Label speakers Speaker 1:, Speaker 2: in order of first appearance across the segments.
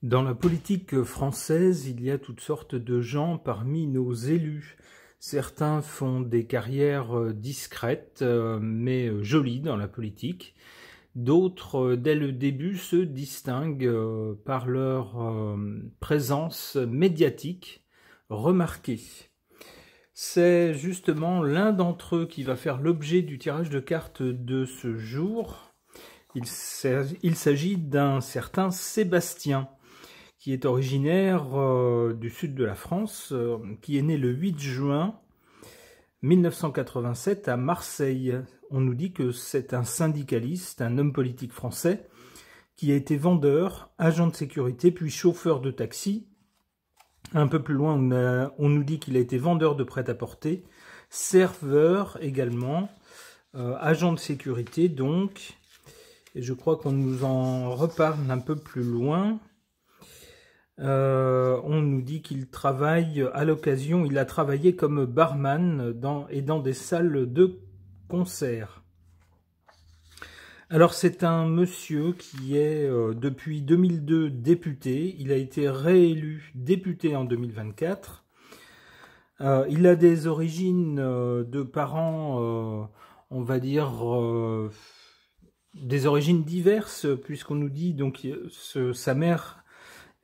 Speaker 1: Dans la politique française, il y a toutes sortes de gens parmi nos élus. Certains font des carrières discrètes, mais jolies dans la politique. D'autres, dès le début, se distinguent par leur présence médiatique remarquée. C'est justement l'un d'entre eux qui va faire l'objet du tirage de cartes de ce jour. Il s'agit d'un certain Sébastien, qui est originaire du sud de la France, qui est né le 8 juin 1987 à Marseille. On nous dit que c'est un syndicaliste, un homme politique français, qui a été vendeur, agent de sécurité, puis chauffeur de taxi. Un peu plus loin, on nous dit qu'il a été vendeur de prêt-à-porter, serveur également, agent de sécurité donc, et je crois qu'on nous en reparle un peu plus loin. On nous dit qu'il travaille à l'occasion, il a travaillé comme barman dans des salles de concert. Alors c'est un monsieur qui est depuis 2002 député, il a été réélu député en 2024. Il a des origines de parents, on va dire, des origines diverses, puisqu'on nous dit donc sa mère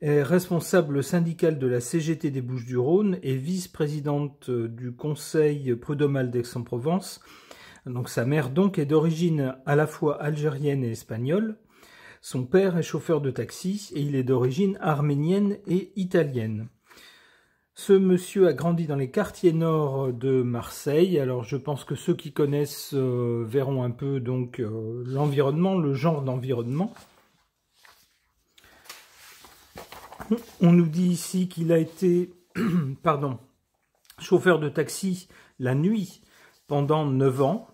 Speaker 1: est responsable syndicale de la CGT des Bouches-du-Rhône et vice-présidente du conseil prud'homal d'Aix-en-Provence. Donc sa mère donc est d'origine à la fois algérienne et espagnole. Son père est chauffeur de taxi et il est d'origine arménienne et italienne. Ce monsieur a grandi dans les quartiers nord de Marseille. Alors je pense que ceux qui connaissent verront un peu donc l'environnement, le genre d'environnement. On nous dit ici qu'il a été chauffeur de taxi la nuit pendant 9 ans.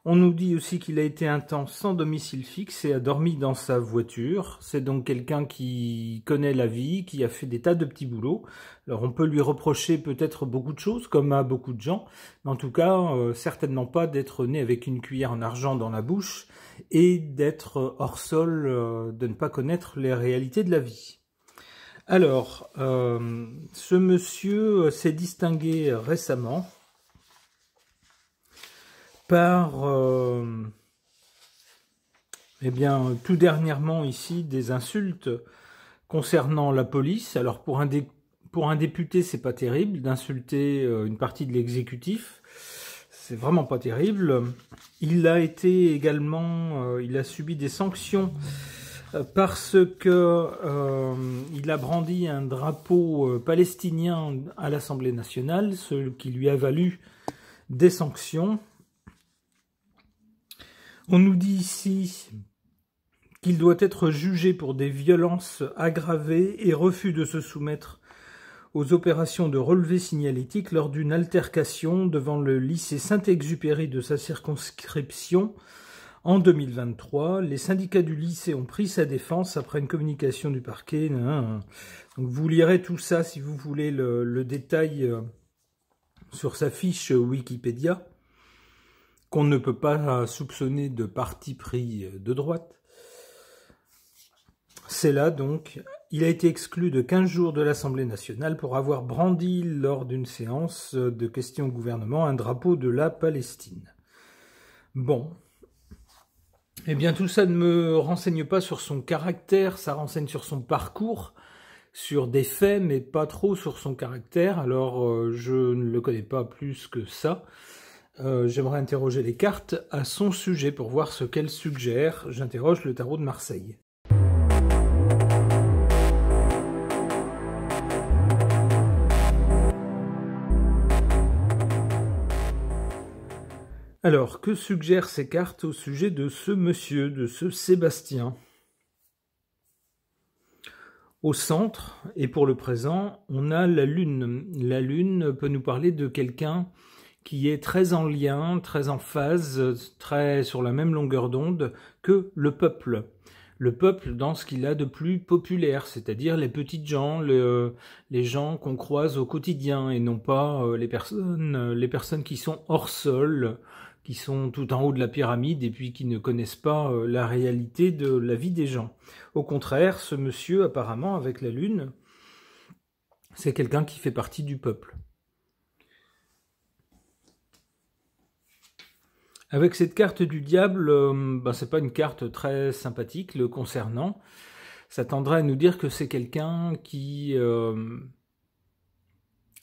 Speaker 1: On nous dit aussi qu'il a été un temps sans domicile fixe et a dormi dans sa voiture. C'est donc quelqu'un qui connaît la vie, qui a fait des tas de petits boulots. Alors on peut lui reprocher peut-être beaucoup de choses, comme à beaucoup de gens, mais en tout cas certainement pas d'être né avec une cuillère en argent dans la bouche et d'être hors sol, de ne pas connaître les réalités de la vie. Alors, ce monsieur s'est distingué récemment par, tout dernièrement ici, des insultes concernant la police. Alors pour un député, c'est pas terrible d'insulter une partie de l'exécutif. C'est vraiment pas terrible. Il a été également, il a subi des sanctions parce que il a brandi un drapeau palestinien à l'Assemblée nationale, ce qui lui a valu des sanctions. On nous dit ici qu'il doit être jugé pour des violences aggravées et refus de se soumettre aux opérations de relevé signalétique lors d'une altercation devant le lycée Saint-Exupéry de sa circonscription en 2023. Les syndicats du lycée ont pris sa défense après une communication du parquet. Donc vous lirez tout ça si vous voulez le détail sur sa fiche Wikipédia, qu'on ne peut pas soupçonner de parti pris de droite. C'est là donc, il a été exclu de 15 jours de l'Assemblée nationale pour avoir brandi lors d'une séance de questions au gouvernement un drapeau de la Palestine. Bon, eh bien tout ça ne me renseigne pas sur son caractère, ça renseigne sur son parcours, sur des faits, mais pas trop sur son caractère, alors je ne le connais pas plus que ça. J'aimerais interroger les cartes à son sujet pour voir ce qu'elles suggèrent. J'interroge le tarot de Marseille. Alors, que suggèrent ces cartes au sujet de ce monsieur, de ce Sébastien? Au centre, et pour le présent, on a la Lune. La Lune peut nous parler de quelqu'un qui est très en lien, très en phase, très sur la même longueur d'onde que le peuple. Le peuple dans ce qu'il a de plus populaire, c'est-à-dire les petites gens, les gens qu'on croise au quotidien, et non pas les personnes qui sont hors sol, qui sont tout en haut de la pyramide et puis qui ne connaissent pas la réalité de la vie des gens. Au contraire, ce monsieur, apparemment, avec la lune, c'est quelqu'un qui fait partie du peuple. Avec cette carte du diable, c'est pas une carte très sympathique le concernant. Ça tendrait à nous dire que c'est quelqu'un qui,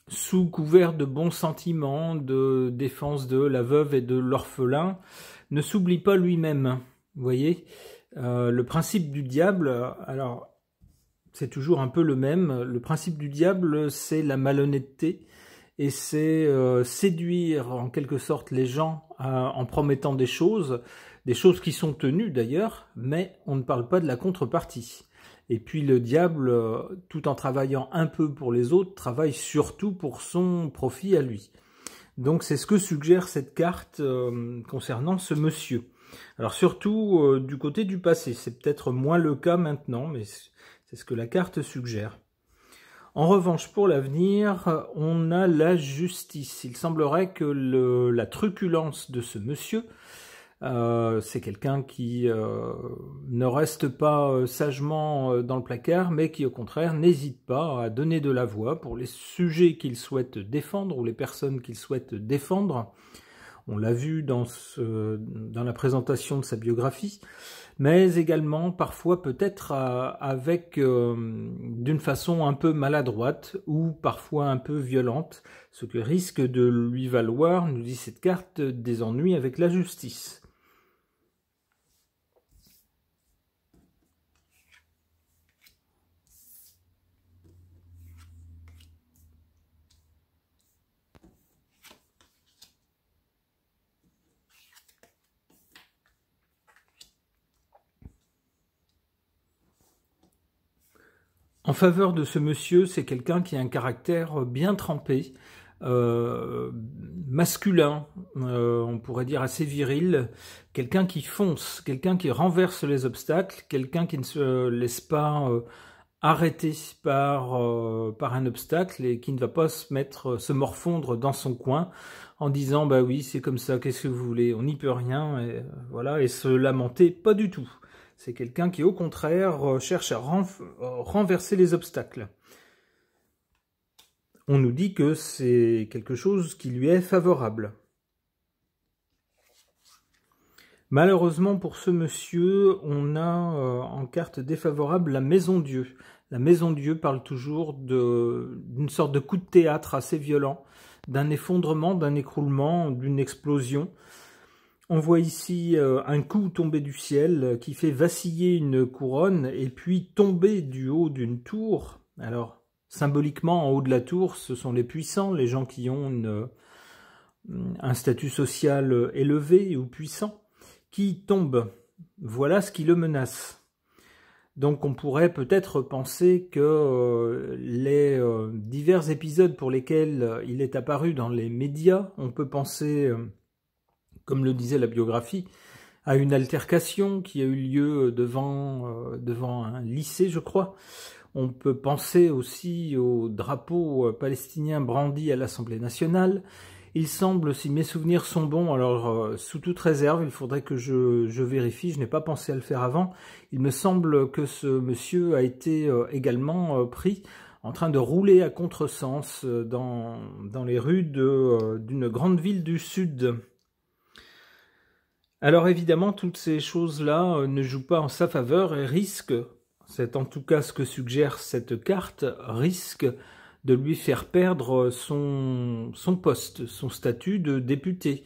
Speaker 1: sous couvert de bons sentiments, de défense de la veuve et de l'orphelin, ne s'oublie pas lui-même. Vous voyez, le principe du diable, alors c'est toujours un peu le même. Le principe du diable, c'est la malhonnêteté et c'est séduire en quelque sorte les gens en promettant des choses qui sont tenues d'ailleurs, mais on ne parle pas de la contrepartie. Et puis le diable, tout en travaillant un peu pour les autres, travaille surtout pour son profit à lui. Donc c'est ce que suggère cette carte concernant ce monsieur. Alors surtout du côté du passé, c'est peut-être moins le cas maintenant, mais c'est ce que la carte suggère. En revanche, pour l'avenir, on a la justice. Il semblerait que la truculence de ce monsieur, c'est quelqu'un qui ne reste pas sagement dans le placard, mais qui au contraire n'hésite pas à donner de la voix pour les sujets qu'il souhaite défendre ou les personnes qu'il souhaite défendre. On l'a vu dans la présentation de sa biographie, mais également parfois peut-être avec d'une façon un peu maladroite ou parfois un peu violente, ce qui risque de lui valoir, nous dit cette carte, des ennuis avec la justice. En faveur de ce monsieur, c'est quelqu'un qui a un caractère bien trempé, masculin, on pourrait dire assez viril, quelqu'un qui fonce, quelqu'un qui renverse les obstacles, quelqu'un qui ne se laisse pas arrêter par un obstacle et qui ne va pas se morfondre dans son coin en disant bah oui c'est comme ça, qu'est-ce que vous voulez, on n'y peut rien, et voilà, et se lamenter, pas du tout. C'est quelqu'un qui, au contraire, cherche à renverser les obstacles. On nous dit que c'est quelque chose qui lui est favorable. Malheureusement pour ce monsieur, on a en carte défavorable la Maison Dieu. La Maison Dieu parle toujours d'une sorte de coup de théâtre assez violent, d'un effondrement, d'un écroulement, d'une explosion. On voit ici un coup tombé du ciel qui fait vaciller une couronne et puis tomber du haut d'une tour. Alors, symboliquement, en haut de la tour, ce sont les puissants, les gens qui ont un statut social élevé ou puissant, qui tombent. Voilà ce qui le menace. Donc on pourrait peut-être penser que les divers épisodes pour lesquels il est apparu dans les médias, on peut penser... comme le disait la biographie, à une altercation qui a eu lieu devant un lycée, je crois. On peut penser aussi au drapeau palestinien brandi à l'Assemblée nationale. Il semble, si mes souvenirs sont bons, alors sous toute réserve, il faudrait que je vérifie, je n'ai pas pensé à le faire avant, il me semble que ce monsieur a été également pris en train de rouler à contresens dans les rues d'une grande ville du Sud. Alors évidemment, toutes ces choses-là ne jouent pas en sa faveur et risquent, c'est en tout cas ce que suggère cette carte, risque de lui faire perdre son poste, son statut de député,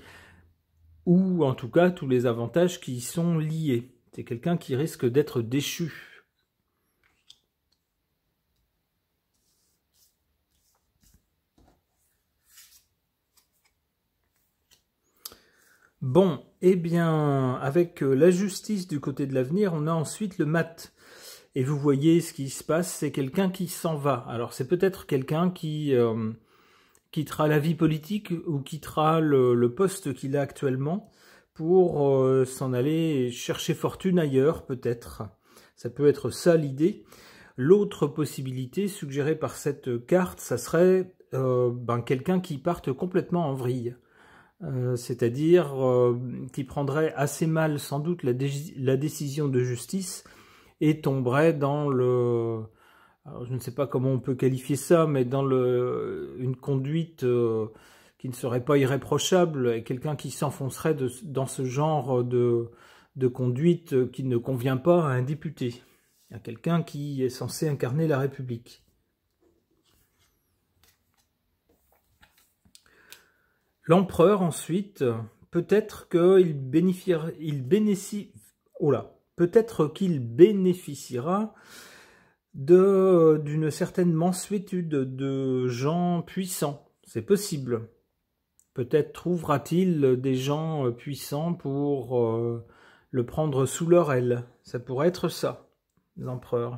Speaker 1: ou en tout cas tous les avantages qui y sont liés. C'est quelqu'un qui risque d'être déchu. Bon, eh bien, avec la justice du côté de l'avenir, on a ensuite le mat. Et vous voyez ce qui se passe, c'est quelqu'un qui s'en va. Alors c'est peut-être quelqu'un qui quittera la vie politique ou quittera le poste qu'il a actuellement pour s'en aller chercher fortune ailleurs, peut-être. Ça peut être ça l'idée. L'autre possibilité suggérée par cette carte, ça serait quelqu'un qui parte complètement en vrille. c'est-à-dire qui prendrait assez mal sans doute la décision de justice et tomberait dans le... Alors, je ne sais pas comment on peut qualifier ça, mais dans une conduite qui ne serait pas irréprochable, et quelqu'un qui s'enfoncerait dans ce genre de conduite qui ne convient pas à un député, à quelqu'un qui est censé incarner la République. L'empereur, ensuite, peut-être qu'il bénéficiera d'une certaine mansuétude de gens puissants. C'est possible. Peut-être trouvera-t-il des gens puissants pour le prendre sous leur aile. Ça pourrait être ça, l'empereur.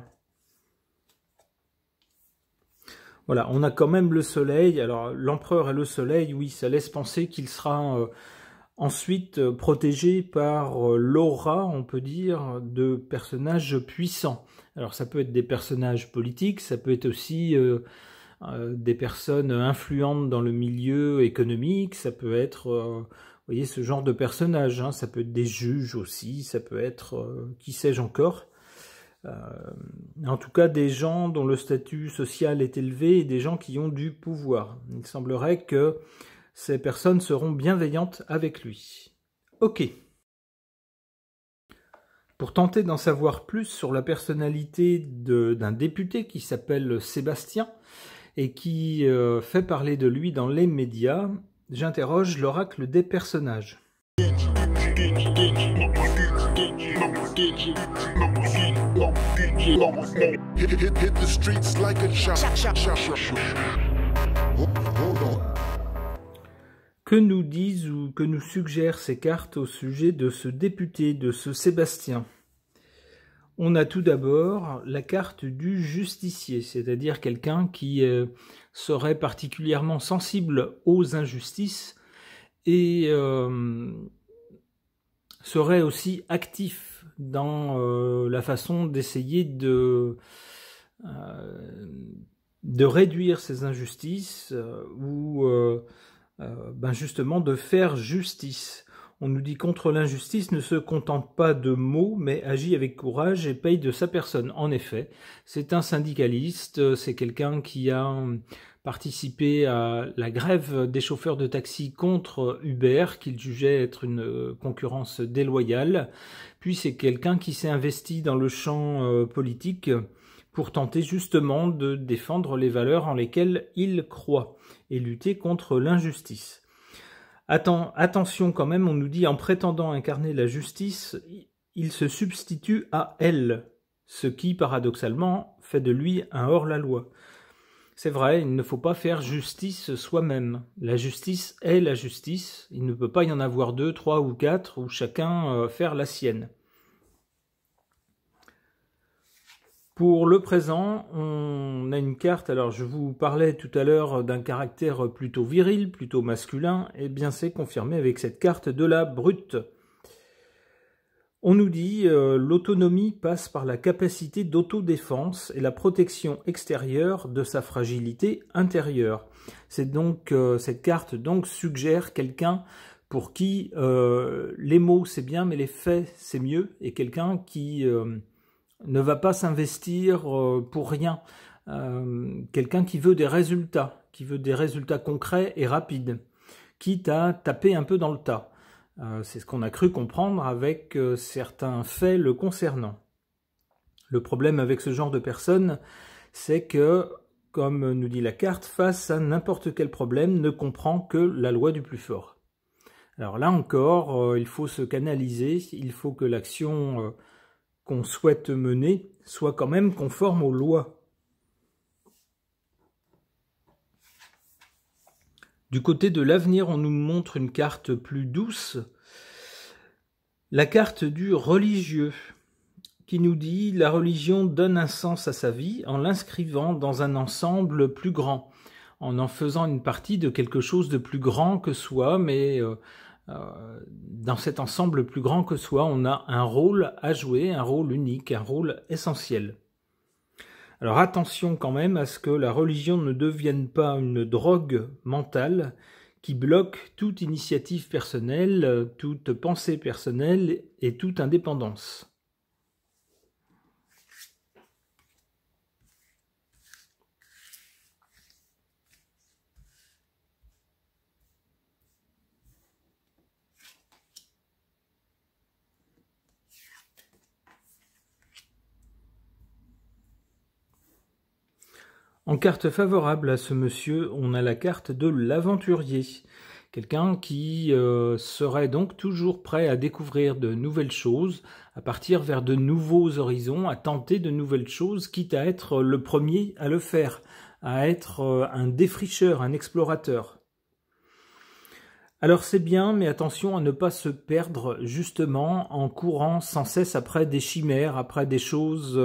Speaker 1: Voilà, on a quand même le soleil. Alors, l'empereur et le soleil, oui, ça laisse penser qu'il sera ensuite protégé par l'aura, on peut dire, de personnages puissants. Alors, ça peut être des personnages politiques, ça peut être aussi des personnes influentes dans le milieu économique, ça peut être, vous voyez, ce genre de personnages, hein, ça peut être des juges aussi, ça peut être, qui sais-je encore. En tout cas, des gens dont le statut social est élevé et des gens qui ont du pouvoir. Il semblerait que ces personnes seront bienveillantes avec lui. Ok. Pour tenter d'en savoir plus sur la personnalité d'un député qui s'appelle Sébastien et qui fait parler de lui dans les médias, j'interroge l'oracle des personnages. Que nous disent ou que nous suggèrent ces cartes au sujet de ce député, de ce Sébastien? On a tout d'abord la carte du justicier, c'est-à-dire quelqu'un qui serait particulièrement sensible aux injustices et serait aussi actif dans la façon d'essayer de réduire ces injustices ou justement de faire justice. On nous dit contre l'injustice ne se contente pas de mots, mais agit avec courage et paye de sa personne. En effet, c'est un syndicaliste, c'est quelqu'un qui a participé à la grève des chauffeurs de taxi contre Uber, qu'il jugeait être une concurrence déloyale. Puis c'est quelqu'un qui s'est investi dans le champ politique pour tenter justement de défendre les valeurs en lesquelles il croit et lutter contre l'injustice. Attention quand même, on nous dit en prétendant incarner la justice, il se substitue à elle, ce qui paradoxalement fait de lui un hors-la-loi. C'est vrai, il ne faut pas faire justice soi-même. La justice est la justice, il ne peut pas y en avoir 2, 3 ou 4, ou chacun faire la sienne. Pour le présent, on a une carte, alors je vous parlais tout à l'heure d'un caractère plutôt viril, plutôt masculin, et bien c'est confirmé avec cette carte de la brute. On nous dit l'autonomie passe par la capacité d'autodéfense et la protection extérieure de sa fragilité intérieure. C'est donc cette carte donc suggère quelqu'un pour qui les mots c'est bien mais les faits c'est mieux, et quelqu'un qui ne va pas s'investir pour rien. Quelqu'un qui veut des résultats concrets et rapides, quitte à taper un peu dans le tas. C'est ce qu'on a cru comprendre avec certains faits le concernant. Le problème avec ce genre de personnes, c'est que, comme nous dit la carte, face à n'importe quel problème, ne comprend que la loi du plus fort. Alors là encore, il faut se canaliser, il faut que l'action qu'on souhaite mener soit quand même conforme aux lois. Du côté de l'avenir, on nous montre une carte plus douce, la carte du religieux, qui nous dit « La religion donne un sens à sa vie en l'inscrivant dans un ensemble plus grand, en faisant une partie de quelque chose de plus grand que soi, mais dans cet ensemble plus grand que soi, on a un rôle à jouer, un rôle unique, un rôle essentiel. » Alors attention quand même à ce que la religion ne devienne pas une drogue mentale qui bloque toute initiative personnelle, toute pensée personnelle et toute indépendance. En carte favorable à ce monsieur, on a la carte de l'aventurier. Quelqu'un qui serait donc toujours prêt à découvrir de nouvelles choses, à partir vers de nouveaux horizons, à tenter de nouvelles choses, quitte à être le premier à le faire, à être un défricheur, un explorateur. Alors c'est bien, mais attention à ne pas se perdre justement en courant sans cesse après des chimères, après des choses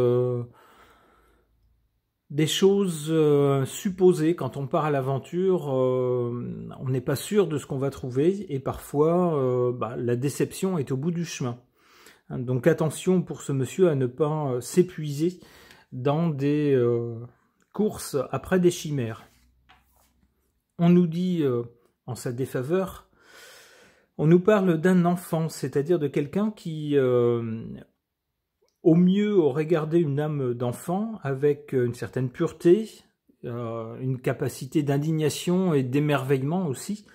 Speaker 1: supposées. Quand on part à l'aventure, on n'est pas sûr de ce qu'on va trouver et parfois la déception est au bout du chemin. Donc attention pour ce monsieur à ne pas s'épuiser dans des courses après des chimères. On nous dit en sa défaveur, on nous parle d'un enfant, c'est-à-dire de quelqu'un qui au mieux aurait gardé une âme d'enfant avec une certaine pureté, une capacité d'indignation et d'émerveillement aussi.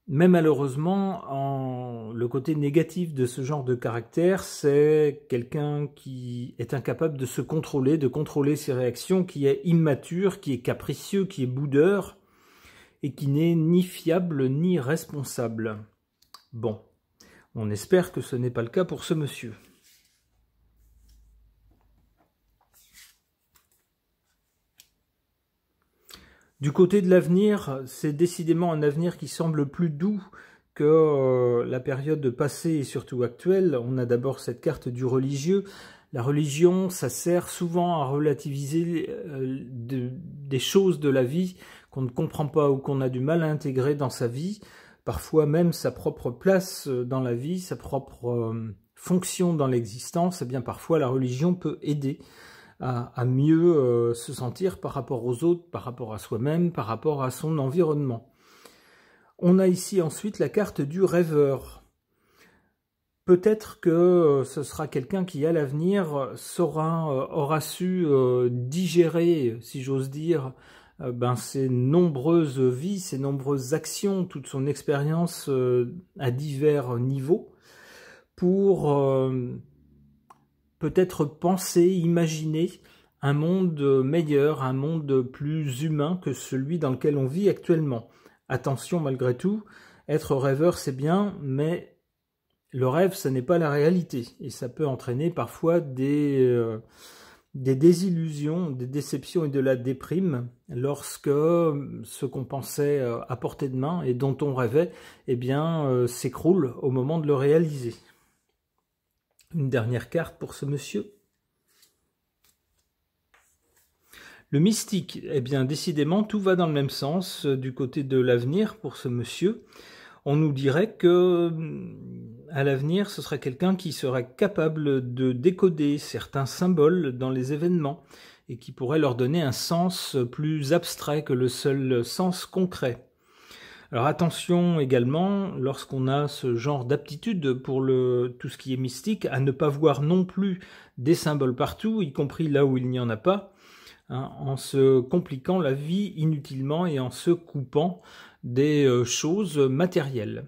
Speaker 1: Mais malheureusement, le côté négatif de ce genre de caractère, c'est quelqu'un qui est incapable de se contrôler, de contrôler ses réactions, qui est immature, qui est capricieux, qui est boudeur, et qui n'est ni fiable ni responsable. Bon, on espère que ce n'est pas le cas pour ce monsieur. Du côté de l'avenir, c'est décidément un avenir qui semble plus doux que la période passée et surtout actuelle. On a d'abord cette carte du religieux. La religion, ça sert souvent à relativiser des choses de la vie qu'on ne comprend pas ou qu'on a du mal à intégrer dans sa vie. Parfois même sa propre place dans la vie, sa propre fonction dans l'existence. Eh bien, parfois la religion peut aider à mieux se sentir par rapport aux autres, par rapport à soi-même, par rapport à son environnement. On a ici ensuite la carte du rêveur. Peut-être que ce sera quelqu'un qui, à l'avenir, aura su digérer, si j'ose dire, ses nombreuses vies, ses nombreuses actions, toute son expérience à divers niveaux, pour peut-être penser, imaginer un monde meilleur, un monde plus humain que celui dans lequel on vit actuellement. Attention malgré tout, être rêveur c'est bien, mais le rêve ce n'est pas la réalité et ça peut entraîner parfois des désillusions, des déceptions et de la déprime lorsque ce qu'on pensait à portée de main et dont on rêvait, eh bien s'écroule au moment de le réaliser. Une dernière carte pour ce monsieur. Le mystique, eh bien décidément tout va dans le même sens du côté de l'avenir pour ce monsieur. On nous dirait que à l'avenir ce serait quelqu'un qui serait capable de décoder certains symboles dans les événements et qui pourrait leur donner un sens plus abstrait que le seul sens concret. Alors attention également, lorsqu'on a ce genre d'aptitude pour tout ce qui est mystique, à ne pas voir non plus des symboles partout, y compris là où il n'y en a pas, hein, en se compliquant la vie inutilement et en se coupant des choses matérielles.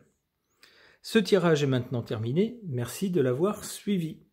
Speaker 1: Ce tirage est maintenant terminé, merci de l'avoir suivi.